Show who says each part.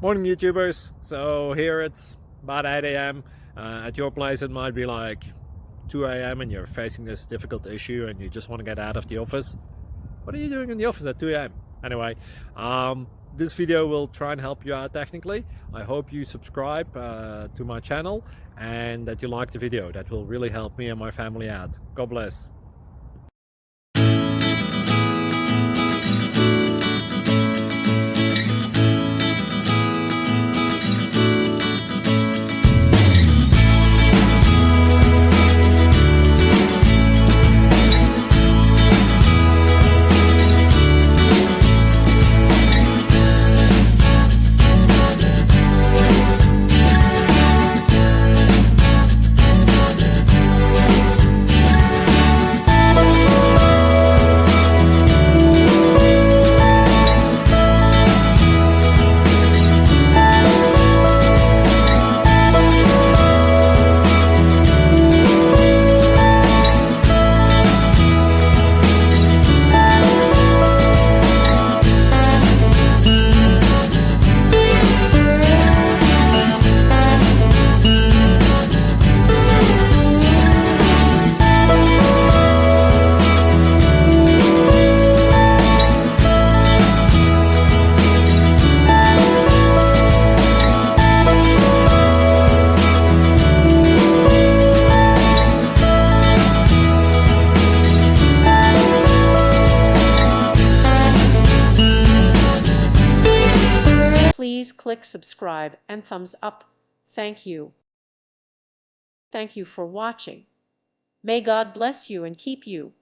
Speaker 1: Morning YouTubers. So here it's about 8 a.m. At your place it might be like 2 a.m. and you're facing this difficult issue and you just want to get out of the office. What are you doing in the office at 2 a.m.? Anyway, this video will try and help you out technically. I hope you subscribe to my channel and that you like the video. That will really help me and my family out. God bless.
Speaker 2: Please click subscribe and thumbs up. Thank you. Thank you for watching. May God bless you and keep you.